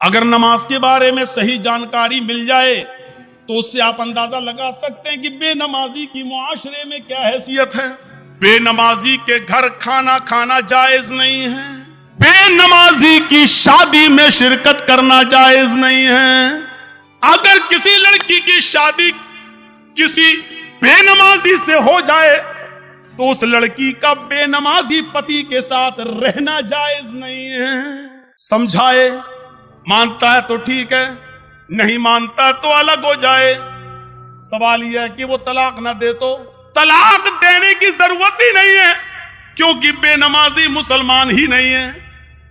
اگر نماز کے بارے میں صحیح جانکاری مل جائے تو اس سے آپ اندازہ لگا سکتے ہیں کہ بے نمازی کی معاشرے میں کیا حیثیت ہے۔ بے نمازی کے گھر کھانا کھانا جائز نہیں ہے، بے نمازی کی شادی میں شرکت کرنا جائز نہیں ہے۔ اگر کسی لڑکی کی شادی کسی بے نمازی سے ہو جائے تو اس لڑکی کا بے نمازی پتی کے ساتھ رہنا جائز نہیں ہے۔ سمجھائے، مانتا ہے تو ٹھیک ہے، نہیں مانتا تو الگ ہو جائے۔ سوال یہ ہے کہ وہ طلاق نہ دے تو طلاق دینے کی ضرورت ہی نہیں ہے، کیونکہ بے نمازی مسلمان ہی نہیں ہے،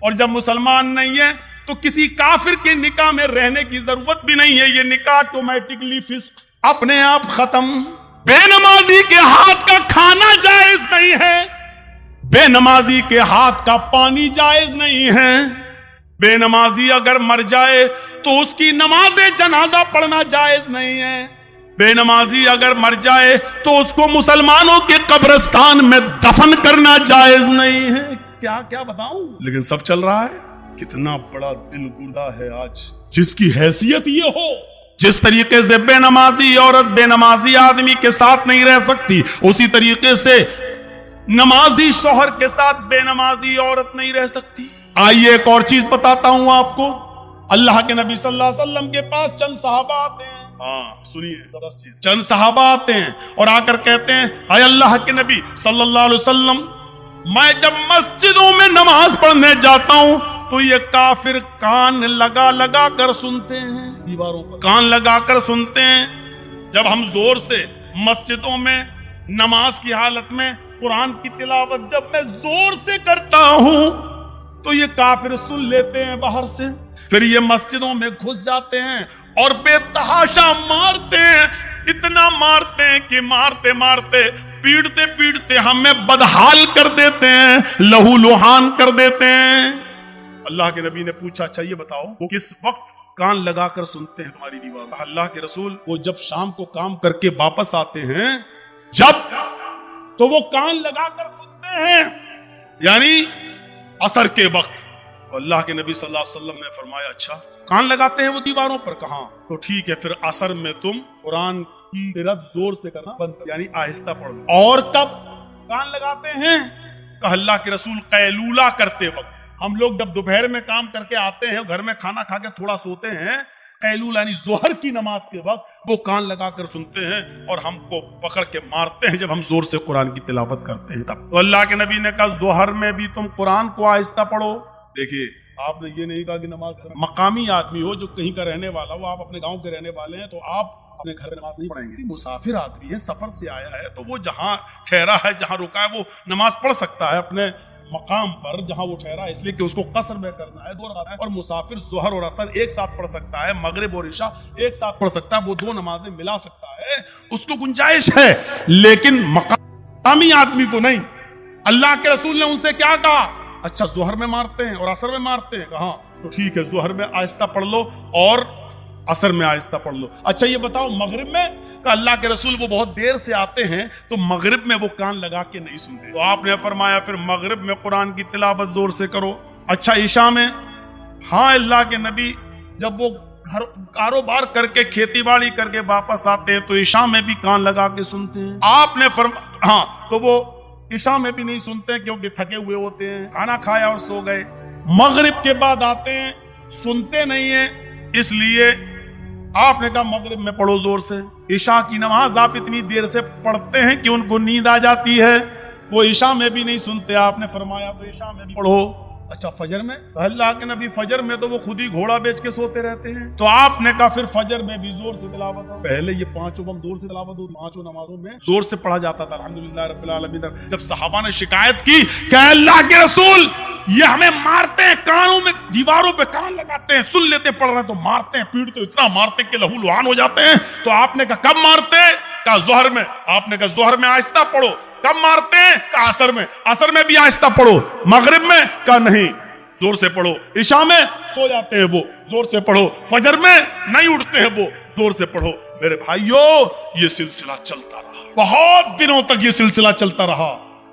اور جب مسلمان نہیں ہے تو کسی کافر کے نکاح میں رہنے کی ضرورت بھی نہیں ہے۔ یہ نکاح آٹومیٹکلی فسق، اپنے آپ ختم۔ بے نمازی کے ہاتھ کا کھانا جائز نہیں ہے، بے نمازی کے ہاتھ کا پانی جائز نہیں ہے۔ بے نمازی اگر مر جائے تو اس کی نماز جنازہ پڑھنا جائز نہیں ہے۔ بے نمازی اگر مر جائے تو اس کو مسلمانوں کے قبرستان میں دفن کرنا جائز نہیں ہے۔ کیا کیا بتاؤں، لیکن سب چل رہا ہے۔ کتنا بڑا دل گردہ ہے آج جس کی حیثیت یہ ہو۔ جس طریقے سے بے نمازی عورت بے نمازی آدمی کے ساتھ نہیں رہ سکتی، اسی طریقے سے نمازی شوہر کے ساتھ بے نمازی عورت نہیں رہ سکتی۔ آئیے ایک اور چیز بتاتا ہوں آپ کو۔ اللہ کے نبی صلی اللہ علیہ وسلم کے پاس چند صحابہ آتے ہیں، سنیے، چند صحابہ آتے ہیں اور آ کر کہتے ہیں، اے اللہ کے نبی صلی اللہ علیہ وسلم، میں جب مسجدوں میں نماز پڑھنے جاتا ہوں تو یہ کافر کان لگا لگا کر سنتے ہیں، دیواروں پر کان لگا کر سنتے ہیں۔ جب ہم زور سے مسجدوں میں نماز کی حالت میں قرآن کی تلاوت جب میں زور سے کرتا ہوں تو یہ کافر سن لیتے ہیں باہر سے، پھر یہ مسجدوں میں گھس جاتے ہیں اور بے تحاشا مارتے ہیں، اتنا مارتے ہیں کہ مارتے مارتے پیڑتے پیڑتے ہمیں بدحال کر دیتے ہیں، لہو لہان کر دیتے ہیں۔ اللہ کے نبی نے پوچھا، اچھا یہ بتاؤ وہ کس وقت کان لگا کر سنتے ہیں تمہاری دیوار؟ اللہ کے رسول، وہ جب شام کو کام کر کے واپس آتے ہیں جب، تو وہ کان لگا کر سنتے ہیں، یعنی عصر کے وقت۔ اللہ کے نبی صلی اللہ علیہ وسلم نے فرمایا، اچھا کان لگاتے ہیں وہ دیواروں پر؟ کہاں؟ تو ٹھیک ہے، پھر عصر میں تم قرآن کی قرأت زور سے کرنا بند، یعنی آہستہ پڑھو۔ اور کب کان لگاتے ہیں؟ کہ اللہ کے رسول قیلولہ کرتے وقت۔ ہم لوگ جب دوپہر میں کام کر کے آتے ہیں، گھر میں کھانا کھا کے تھوڑا سوتے ہیں، قیلولہ یعنی ظہر کی نماز کے وقت وہ کان لگا کر سنتے ہیں اور ہم کو پکڑ کے مارتے ہیں جب ہم زور سے قرآن کی تلاوت کرتے ہیں تب۔ تو اللہ کے نبی نے کہا ظہر میں بھی تم قرآن کو آہستہ پڑھو۔ دیکھیے، آپ نے یہ نہیں کہا کہ نماز مقامی آدمی ہو جو کہیں کا رہنے والا ہو، آپ اپنے گاؤں کے رہنے والے ہیں تو آپ اپنے گھر میں نماز نہیں پڑھیں گے۔ مسافر آدمی ہے، سفر سے آیا ہے، تو وہ جہاں ٹھہرا ہے، جہاں رکا ہے، وہ نماز پڑھ سکتا ہے اپنے مقام پر جہاں وہ ٹھہرا ہے، اس لیے کہ اس کو قصر میں کرنا ہے، دو رکعت ہے۔ اور مسافر ظہر اور عصر ایک ساتھ پڑھ سکتا ہے، مغرب اور عشاء ایک ساتھ پڑھ سکتا ہے، وہ دو نمازیں ملا سکتا ہے، اس کو گنجائش ہے، لیکن مقامی آدمی کو نہیں۔ اللہ کے رسول نے ان سے کیا کہا؟ اچھا ظہر میں مارتے ہیں اور عصر میں مارتے ہیں؟ کہاں؟ تو ٹھیک ہے، ظہر میں آہستہ پڑھ لو اور عصر میں آہستہ پڑھ لو۔ اچھا یہ بتاؤ مغرب میں؟ کہ اللہ کے رسول وہ بہت دیر سے آتے ہیں تو مغرب میں وہ کان لگا کے نہیں سنتے، تو آپ نے فرمایا پھر مغرب میں قرآن کی تلاوت زور سے کرو۔ اچھا عشاء میں؟ ہاں اللہ کے نبی جب وہ گھر کاروبار کر کے کھیتی باڑی کر کے واپس آتے ہیں تو عشاء میں بھی کان لگا کے سنتے ہیں۔ آپ نے ہاں تو وہ عشاء میں بھی نہیں سنتے کیونکہ تھکے ہوئے ہوتے ہیں، کھانا کھایا اور سو گئے۔ مغرب کے بعد آتے ہیں، سنتے نہیں ہیں، اس لیے آپ نے کہا مغرب میں پڑھو زور سے۔ عشاء کی نماز آپ اتنی دیر سے پڑھتے ہیں کہ ان کو نیند آ جاتی ہے، وہ عشاء میں بھی نہیں سنتے، آپ نے فرمایا تو عشاء میں بھی پڑھو۔ اچھا فجر میں؟ اللہ کے نبی فجر میں تو وہ خود ہی گھوڑا بیچ کے سوتے رہتے ہیں، تو آپ نے کہا پھر فجر میں بھی زور سے تلاوت ہو۔ پہلے یہ پانچوں وقت زور سے تلاوت ہو، پانچوں نمازوں میں زور سے پڑھا جاتا تھا، الحمدللہ رب العالمین۔ جب صحابہ نے شکایت کی کہ اللہ کے رسول یہ ہمیں مارتے ہیں، کانوں میں دیواروں پہ کان لگاتے ہیں، سن لیتے پڑھ رہے ہیں تو مارتے ہیں، پیٹتے اتنا مارتے کہ لہو لہان ہو جاتے ہیں، تو آپ نے کہا کب مارتے؟ کہا ظہر میں۔ آپ نے کہا ظہر میں آہستہ پڑھو۔ کب مارتے ہیں؟ کہا عصر میں۔ عصر میں بھی آہستہ پڑھو۔ مغرب میں؟ کہا نہیں زور سے پڑھو۔ عشاء میں سو جاتے ہیں وہ، زور سے پڑھو۔ فجر میں نہیں اٹھتے ہیں وہ، زور سے پڑھو۔ میرے بھائیو یہ سلسلہ چلتا رہا، بہت دنوں تک یہ سلسلہ چلتا رہا۔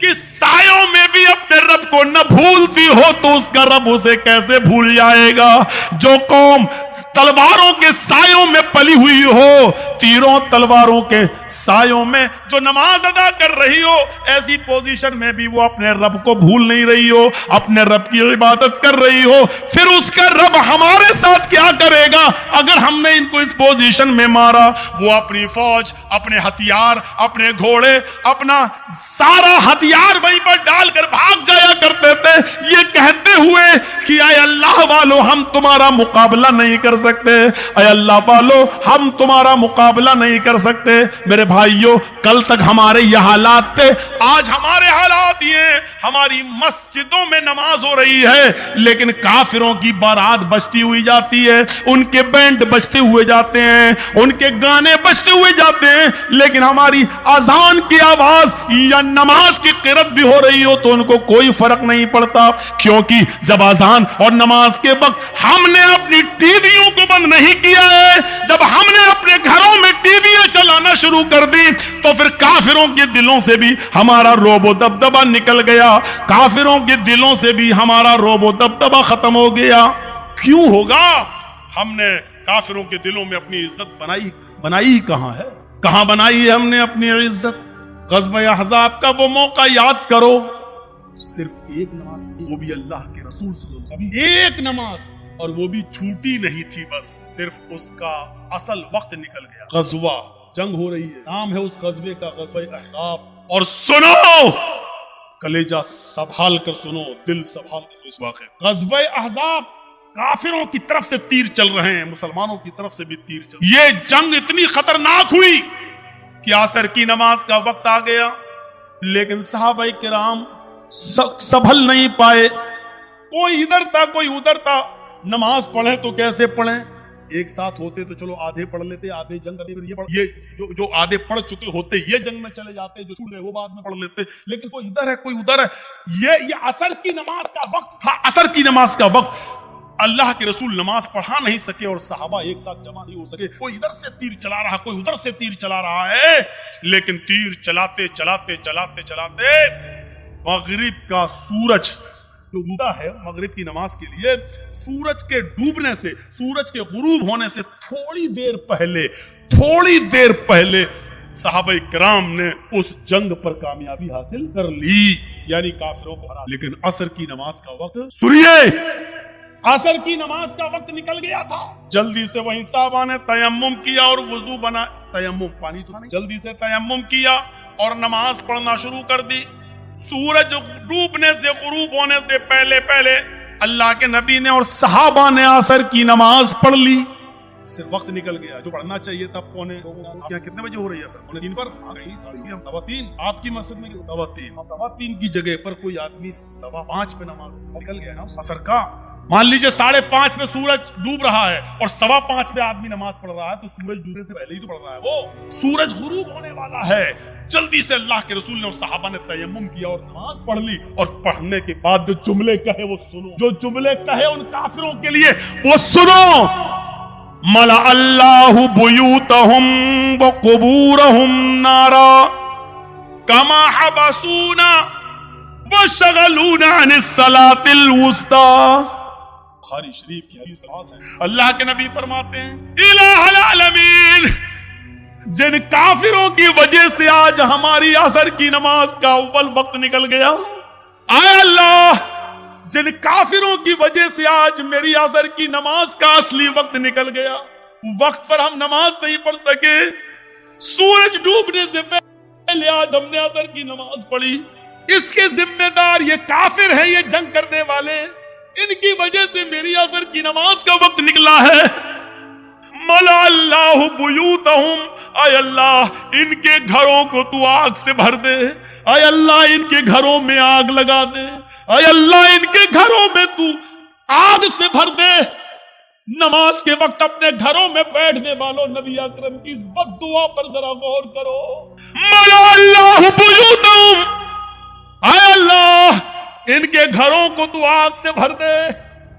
کہ سایوں میں بھی اپنے رب کو نہ بھولتی ہو تو اس کا رب اسے کیسے بھول جائے گا. جو قوم تلواروں کے سایوں میں پلی ہوئی ہو, تیروں تلواروں کے سایوں میں جو نماز ادا کر رہی ہو, ایسی پوزیشن میں بھی وہ اپنے رب کو بھول نہیں رہی ہو, اپنے رب کی عبادت کر رہی ہو, پھر اس کا رب ہمارے ساتھ کیا کرے گا اگر ہم نے ان کو اس پوزیشن میں مارا؟ وہ اپنی فوج, اپنے ہتھیار, اپنے گھوڑے, اپنا سارا ہتھیار وہیں پر ڈال کر بھاگ جایا کرتے تھے, یہ کہتے ہوئے کہ اے اللہ والو ہم تمہارا مقابلہ نہیں کر سکتے, اے اللہ والو ہم تمہارا مقابلہ نہیں کر سکتے. میرے بھائیوں, کل تک ہمارے یہ حالات تھے, آج ہمارے حالات یہ, ہماری مسجدوں میں نماز ہو رہی ہے لیکن کافروں کی بارات بجتی ہوئی جاتی ہے, ان کے بینڈ بجتے ہوئے جاتے ہیں, ان کے گانے بجتے ہوئے جاتے ہیں, لیکن ہماری اذان کی آواز یا نماز کی قرات بھی ہو رہی ہو تو ان کو کوئی فرق نہیں پڑتا, کیونکہ جب اذان اور نماز کے وقت ہم نے اپنی ٹی ویوں کو بند نہیں کیا ہے, جب ہم نے اپنے گھروں میں ٹی ویاں چلانا شروع کر دی تو پھر کافروں کے دلوں سے بھی ہمارا روب و دبدبا نکل گیا, کافروں کے دلوں سے بھی ہمارا روب و دبدبا ختم ہو گیا. کیوں ہوگا؟ ہم نے کافروں کے دلوں میں اپنی عزت بنائی کہاں ہے؟ کہاں بنائی ہے ہم نے اپنی عزت؟ غزوہ احزاب کا وہ موقع یاد کرو, صرف ایک نماز, وہ بھی اللہ کے رسول صلی اللہ علیہ وسلم, ایک نماز, اور وہ بھی چھوٹی نہیں تھی, بس صرف اس کا اصل وقت نکل گیا. غزوہ, جنگ ہو رہی ہے, نام ہے اس غزوے کا غزوہ احزاب. اور سنو, کلیجہ سنبھال کر سنو, دل سنبھال کر سنو اس واقعے. غزوہ احزاب, کافروں کی طرف سے تیر چل رہے ہیں, مسلمانوں کی طرف سے بھی تیر چل رہے ہیں. یہ جنگ اتنی خطرناک ہوئی کہ عصر کی نماز کا وقت آ گیا, لیکن صحابہ کرام سنبھل نہیں پائے, کوئی ادھر تھا کوئی ادھر تھا. نماز پڑھیں تو کیسے پڑھیں؟ ایک ساتھ ہوتے تو چلو آدھے پڑھ لیتے, آدھے جنگ یہ جو آدھے پڑھ چکے ہوتے یہ جنگ میں چلے جاتے, جو چھوٹ گئے وہ بعد میں پڑھ لیتے, لیکن کوئی ادھر ہے کوئی ادھر ہے. یہ عصر کی نماز کا وقت تھا, عصر کی نماز کا وقت. اللہ کے رسول نماز پڑھا نہیں سکے اور صحابہ ایک ساتھ جمع نہیں ہو سکے, کوئی ادھر سے تیر چلا رہا, کوئی ادھر سے تیر چلا رہا ہے, لیکن تیر چلاتے چلاتے چلاتے چلاتے مغرب کا سورج جو ڈوبا ہے, مغرب کی نماز کے لیے سورج کے ڈوبنے سے, سورج کے غروب ہونے سے تھوڑی دیر پہلے صحابہ کرام نے اس جنگ پر کامیابی حاصل کر لی, یعنی کافروں کو ہرا. لیکن عصر کی نماز کا وقت, سنیے, عصر کی نماز کا وقت نکل گیا تھا. جلدی سے وہیں صحابہ نے تیمم کیا اور وضو بنا, تیمم پانی تو نہیں, جلدی سے تیمم کیا اور نماز پڑھنا شروع کر دی. سورج ڈوبنے سے غروب ہونے سے پہلے اللہ کے نبی نے اور صحابہ نے عصر کی نماز پڑھ لی. صرف وقت نکل گیا جو پڑھنا چاہیے تھا. کتنے بجے ہو رہی ہے سر؟ 3 پر آ گئی, 3:15. آپ کی مسجد میں 3:15 کی جگہ پر کوئی آدمی 5:15 پہ نماز نکل گیا نا عصر کا. مان لیجئے 5:30 پہ سورج ڈوب رہا ہے اور 5:15 پہ آدمی نماز پڑھ رہا ہے, تو سورج ڈوبنے سے پہلے ہی تو پڑھ رہا ہے, وہ سورج غروب ہونے والا ہے. جلدی سے اللہ کے رسول نے اور صحابہ نے تیمم کیا اور نماز پڑھ لی, اور پڑھنے کے بعد جو جملے کہے وہ سنو, جو جملے کہے ان کافروں کے لیے وہ سنو. ملا اللہ بیوتہم وقبورہم نارا کما حبسونا وشغلونا عن الصلاة الوسطی. بخاری شریف کی حدیث ہے. اللہ کے نبی فرماتے ہیں, الہ العالمین, جن کافروں کی وجہ سے آج ہماری عصر کی نماز کا اول وقت نکل گیا, اے اللہ جن کافروں کی وجہ سے آج میری عصر کی نماز کا اصلی وقت نکل گیا, وقت پر ہم نماز نہیں پڑھ سکے, سورج ڈوبنے سے پہلے آج ہم نے عصر کی نماز پڑھی, اس کے ذمہ دار یہ کافر ہیں, یہ جنگ کرنے والے, ان کی وجہ سے میری عصر کی نماز کا وقت نکلا ہے. ملا اللہ بیوتہم, اے اللہ ان کے گھروں کو تو آگ سے بھر دے, اے اللہ ان کے گھروں میں آگ لگا دے, اے اللہ ان کے گھروں میں تو آگ سے بھر دے. نماز کے وقت اپنے گھروں میں بیٹھنے والوں, نبی اکرم کی اس بد دعا پر ذرا غور کرو. ملا اللہ بیوتہم, اے اللہ ان کے گھروں کو تو آگ سے بھر دے.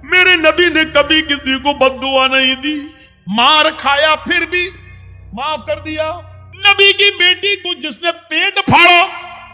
میرے نبی نے کبھی کسی کو بد دعا نہیں دی, مار کھایا پھر بھی معاف کر دیا. نبی کی بیٹی کو جس نے پیٹ پھاڑا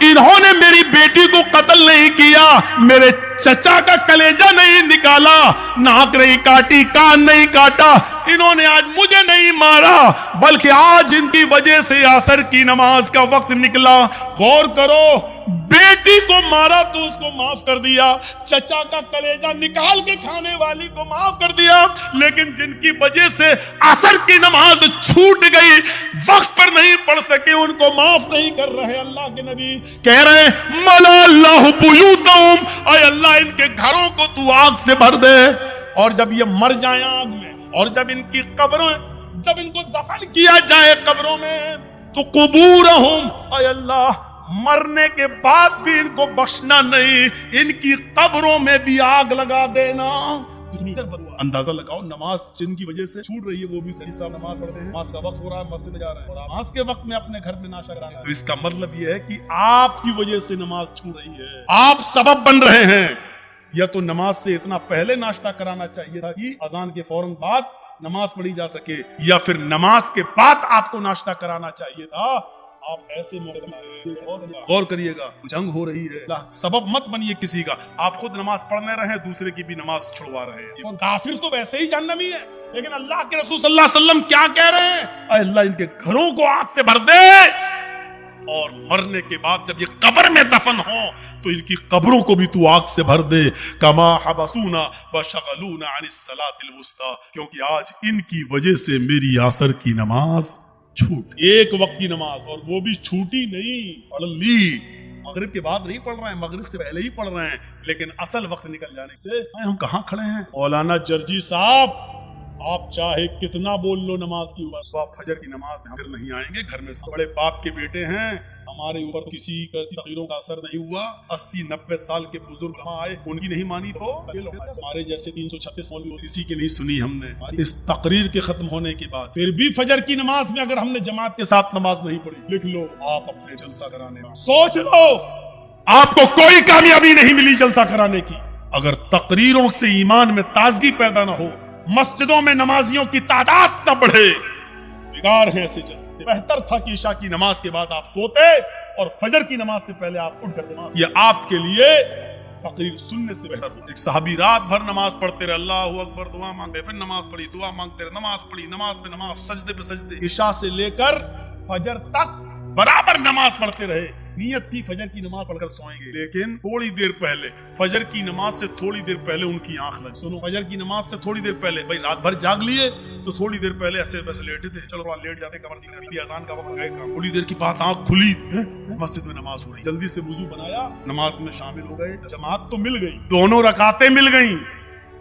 انہوں نے میری بیٹی کو قتل نہیں کیا، میرے چچا کا کلیجہ نہیں نکالا، ناک نہیں کاٹی، کان نہیں کاٹا، انہوں نے آج مجھے نہیں مارا، بلکہ آج ان کی وجہ سے عصر کی نماز کا وقت نکلا۔ غور کرو، بیٹی کو مارا تو اس کو معاف کر دیا، چچا کا کلیجہ نکال کے کھانے والی کو معاف کر دیا، لیکن جن کی وجہ سے عصر کی نماز چھوٹ گئی، وقت پر نہیں پڑھ سکے، ان کو معاف نہیں کر رہے۔ اللہ کے نبی کہہ رہے ہیں ملا اللہ بیوتہم، اے اللہ ان کے گھروں کو تو آگ سے بھر دے، اور جب یہ مر جائیں آگ میں، اور جب ان کی قبروں، جب ان کو دفن کیا جائے قبروں میں، تو قبورہم، اے اللہ مرنے کے بعد بھی ان کو بخشنا نہیں، ان کی قبروں میں بھی آگ لگا دینا۔ اندازہ لگاؤ، نماز جن کی وجہ سے چھوٹ رہی ہے وہ بھی صحیح صاحب نماز پڑھتے ہیں، نماز کا وقت ہو رہا ہے، مسجد میں جا رہے ہیں، اور نماز کے وقت میں اپنے گھر میں ناشتہ کرانا ہے، تو اس کا مطلب یہ ہے کہ آپ کی وجہ سے نماز چھوٹ رہی ہے، آپ سبب بن رہے ہیں۔ یا تو نماز سے اتنا پہلے ناشتہ کرانا چاہیے تھا کہ اذان کے فوراً بعد نماز پڑھی جا سکے، یا پھر نماز کے بعد آپ کو ناشتہ کرانا چاہیے تھا۔ آپ ایسے غور کریے گا، جنگ ہو رہی ہے، سبب مت بنیے کسی کا، آپ خود نماز پڑھنے رہے، دوسرے کی بھی نماز چھڑوا رہے ہیں۔ کافر تو ویسے ہی جہنمی ہے، لیکن اللہ کے رسول صلی اللہ علیہ وسلم کیا کہہ رہے ہیں؟ اے اللہ ان کے گھروں کو آگ سے بھر دے، اور مرنے کے بعد جب یہ قبر میں دفن ہو تو ان کی قبروں کو بھی تو آگ سے بھر دے۔ کما حبسونا وشغلونا عن الصلاۃ الوسطی، کیونکہ آج ان کی وجہ سے میری عصر کی نماز چھوٹ، ایک وقت کی نماز، اور وہ بھی چھوٹی نہیں، پڑھ لی، مغرب کے بعد نہیں پڑھ رہے ہیں، مغرب سے پہلے ہی پڑھ رہے ہیں، لیکن اصل وقت نکل جانے سے ہم کہاں کھڑے ہیں؟ مولانا جرجی صاحب، آپ چاہے کتنا بول لو نماز کی اوپر، صبح فجر کی نماز میں ہم نہیں آئیں گے، گھر میں بڑے باپ کے بیٹے ہیں، ہمارے اوپر کسی تقریروں کا اثر نہیں ہوا، 80-90 سال کے بزرگ علماء آئے، ان کی نہیں مانی تو ہمارے جیسے 336 مولوی کسی کی نہیں سنی ہم نے۔ اس تقریر کے ختم ہونے کے بعد پھر بھی فجر کی نماز میں اگر ہم نے جماعت کے ساتھ نماز نہیں پڑھی، لکھ لو آپ اپنے جلسہ کرانے میں، سوچ لو آپ کو کوئی کامیابی نہیں ملی جلسہ کرانے کی، اگر تقریروں سے ایمان میں تازگی پیدا نہ ہو، مسجدوں میں نمازیوں کی تعداد نہ بڑھے، بیکار ہیں ایسے جلسے۔ بہتر تھا کہ عشاء کی نماز کے بعد آپ سوتے اور فجر کی نماز سے پہلے آپ اٹھ کر نماز، یہ آپ کے لیے تقریر سننے سے بہتر ہو۔ ایک صحابی رات بھر نماز پڑھتے رہے، اللہ اکبر، دعا مانگتے، پھر نماز پڑھی، دعا مانگتے رہے، نماز پڑھی، نماز پہ نماز، سجدے پہ سجدے، عشاء سے لے کر فجر تک برابر نماز پڑھتے رہے، نیت تھی فجر کی نماز پڑھ کر سوئیں گے، لیکن تھوڑی دیر پہلے، فجر کی نماز سے تھوڑی دیر پہلے ان کی آنکھ لگ، سنو، فجر کی نماز سے تھوڑی دیر پہلے، بھائی رات بھر جاگ لیے تو تھوڑی دیر پہلے ایسے ویسے لیٹے تھے، چلو لیٹ جاتے، کمر سے نبی اذان کا وقت گئے، تھوڑی دیر کی بات آنکھ کھلی، مسجد میں نماز ہو رہی، جلدی سے وضو بنایا، نماز میں شامل ہو گئے، جماعت تو مل گئی، دونوں رکعتیں مل گئیں،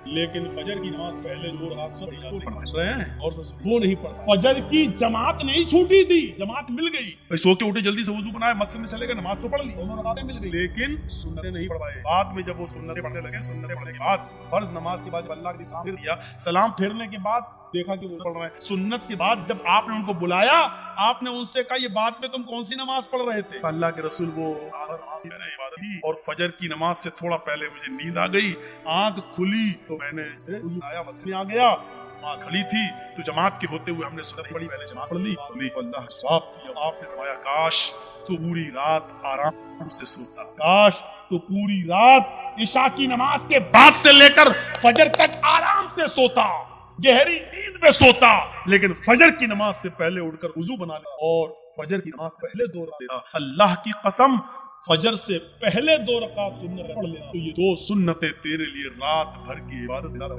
لیکن فجر کی نماز سے پہلے جو رات سے پڑھ رہے ہیں اور وہ نہیں پڑھا، فجر کی جماعت نہیں چھوٹی تھی، جماعت مل گئی، سو کے اٹھے، جلدی سے وضو بنایا، مسجد میں چلے گئے، نماز تو پڑھ لی، دونوں رکعتیں مل گئی، لیکن سنتیں نہیں پڑھ پائے۔ بعد میں جب وہ سنتیں پڑھنے لگے، سنتیں پڑھنے کے بعد فرض نماز کے بعد جب اللہ کے سامنے دیا، سلام پھیرنے کے بعد دیکھا کہ وہ پڑھ رہے ہیں، سنت کے بعد جب آپ نے ان کو بلایا، آپ نے ان سے کہا یہ بات میں تم کون سی نماز پڑھ رہے تھے؟ اللہ کے رسول وہ نماز میں نے عبادت کی، اور فجر کی نماز سے تھوڑا پہلے مجھے نیند آ گئی، آنکھ کھلی تو میں نے اسے آیا، مسجد میں آ گیا، وہاں کھڑی تھی تو جماعت کے ہوتے ہوئے ہم نے سنت پڑھی، پہلے جماعت پڑھ لی، اللہ صاحب کی، آپ نے فرمایا کاش تو پوری رات آرام سے سوتا، کاش تو پوری رات عشاء کی نماز کے بعد سے لے کر فجر تک آرام سے سوتا، گہری نیند میں سوتا، لیکن فجر کی نماز سے پہلے اٹھ کر وضو بنا لیا اور فجر کی نماز سے پہلے 2 رکعت، اللہ کی قسم فجر سے پہلے 2 رکعت سنت پڑھ لینا، تو یہ 2 سنتیں تیرے لیے رات بھر کی عبادت سے زیادہ